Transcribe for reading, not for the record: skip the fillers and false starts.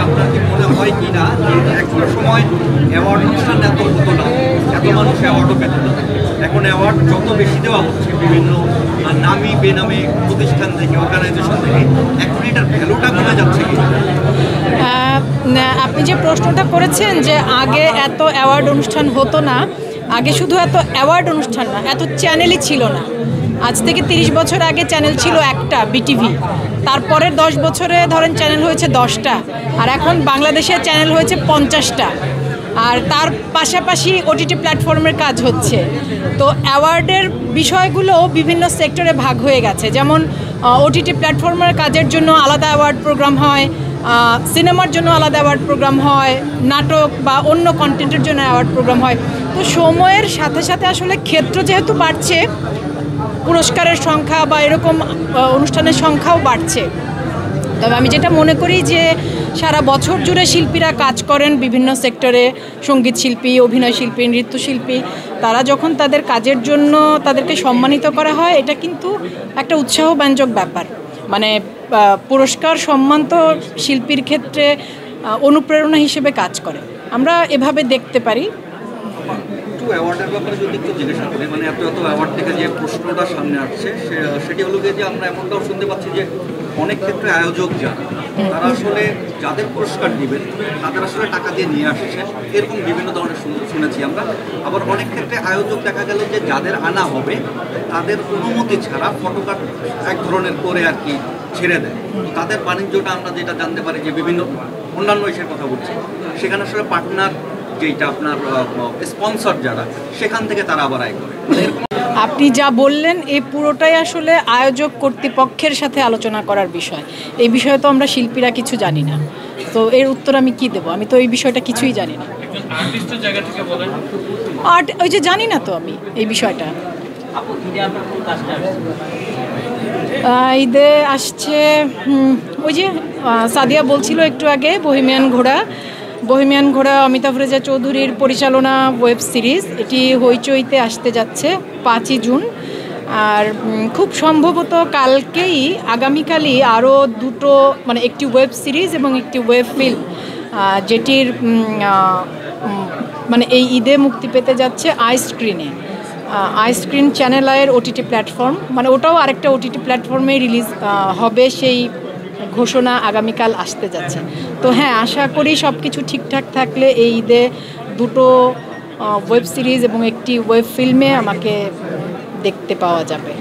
আপনার কি মনে হয় কি না যে একটা সময় অ্যাওয়ার্ড অনুষ্ঠান এত হতো না, এত মানুষ অ্যাওয়ার্ডও পেত না, এখন অ্যাওয়ার্ড যত বেশি দেওয়া হচ্ছে বিভিন্ন নামি বেনামি প্রতিষ্ঠান থেকে, অর্গানাইজেশন থেকে, এখন এটার ভ্যালুটা কমে যাচ্ছে কি? আপনি যে প্রশ্নটা করেছেন যে আগে এত অ্যাওয়ার্ড অনুষ্ঠান হতো না, আগে শুধু এত অ্যাওয়ার্ড অনুষ্ঠান না, এত চ্যানেলই ছিল না। আজ থেকে 30 বছর আগে চ্যানেল ছিল একটা, বিটিভি। তারপরের 10 বছরে ধরেন চ্যানেল হয়েছে 10টা, আর এখন বাংলাদেশের চ্যানেল হয়েছে 50টা। আর তার পাশাপাশি ওটিটি প্ল্যাটফর্মের কাজ হচ্ছে। তো অ্যাওয়ার্ডের বিষয়গুলো বিভিন্ন সেক্টরে ভাগ হয়ে গেছে। যেমন ওটিটি প্ল্যাটফর্মের কাজের জন্য আলাদা অ্যাওয়ার্ড প্রোগ্রাম হয়, সিনেমার জন্য আলাদা অ্যাওয়ার্ড প্রোগ্রাম হয়, নাটক বা অন্য কন্টেন্টের জন্য অ্যাওয়ার্ড প্রোগ্রাম হয়। তো সময়ের সাথে সাথে আসলে ক্ষেত্র যেহেতু বাড়ছে, পুরস্কারের সংখ্যা বা এরকম অনুষ্ঠানের সংখ্যাও বাড়ছে। তবে আমি যেটা মনে করি যে সারা বছর জুড়ে শিল্পীরা কাজ করেন বিভিন্ন সেক্টরে, সঙ্গীত শিল্পী, অভিনয় শিল্পী, নৃত্যশিল্পী, তারা যখন তাদের কাজের জন্য তাদেরকে সম্মানিত করা হয়, এটা কিন্তু একটা উৎসাহব্যঞ্জক ব্যাপার। মানে পুরস্কার সম্মান তো শিল্পীর ক্ষেত্রে অনুপ্রেরণা হিসেবে কাজ করে, আমরা এভাবে দেখতে পারি। অ্যাওয়ার্ডের ব্যাপারে যদি একটু জিজ্ঞাসা করি, মানে এত অ্যাওয়ার্ড থেকে যে প্রশ্নটা সামনে আসছে সেটি হলো যে আমরা এমনটাও শুনতে পাচ্ছি যে অনেক ক্ষেত্রে আয়োজক যারা, তারা আসলে যাদের পুরস্কার দিবেন তাদের আসলে টাকা দিয়ে নিয়ে আসছেন, এরকম বিভিন্ন ধরনের শুনেছি আমরা। আবার অনেক ক্ষেত্রে আয়োজক দেখা গেল যে যাদের আনা হবে তাদের অনুমতি ছাড়া ফটোগ্রাফ এক ধরনের করে আর কি ছেড়ে দেয়। তাদের বাণিজ্যটা আমরা যেটা জানতে পারি যে বিভিন্ন অন্যান্য ইসের কথা বলছি, সেখানে আসলে পার্টনার যেটা আপনার স্পন্সর যারা, সেখান থেকে তারা আবার আয় করে। আপনি যা বললেন এই পুরোটাই আসলে আয়োজক কর্তৃপক্ষের সাথে আলোচনা করার বিষয়। এই বিষয়ে তো আমরা শিল্পীরা কিছু জানি না, তো এর উত্তর আমি কি দেবো? আমি তো এই বিষয়টা কিছুই জানি না। আর্ট ওই যে জানি না তো আমি এই বিষয়টা। ঈদে আসছে ওই যে সাদিয়া বলছিল একটু আগে, বহিমিয়ান ঘোড়া অমিতাভ রেজা চৌধুরীর পরিচালনা ওয়েব সিরিজ, এটি হইচইতে আসতে যাচ্ছে 5ই জুন। আর খুব সম্ভবত আগামীকালই আরও দুটো, মানে একটি ওয়েব সিরিজ এবং একটি ওয়েব ফিল্ম, যেটির মানে এই ঈদে মুক্তি পেতে যাচ্ছে আইস্ক্রিন চ্যানেল আয়ের ওটিটি প্ল্যাটফর্ম, মানে ওটাও আরেকটা ওটিটি প্ল্যাটফর্মে রিলিজ হবে, সেই ঘোষণা আগামীকাল আসতে যাচ্ছে। তো হ্যাঁ, আশা করি সব কিছু ঠিকঠাক থাকলে এই ঈদে দুটো ওয়েব সিরিজ এবং একটি ওয়েব ফিল্মে আমাকে দেখতে পাওয়া যাবে।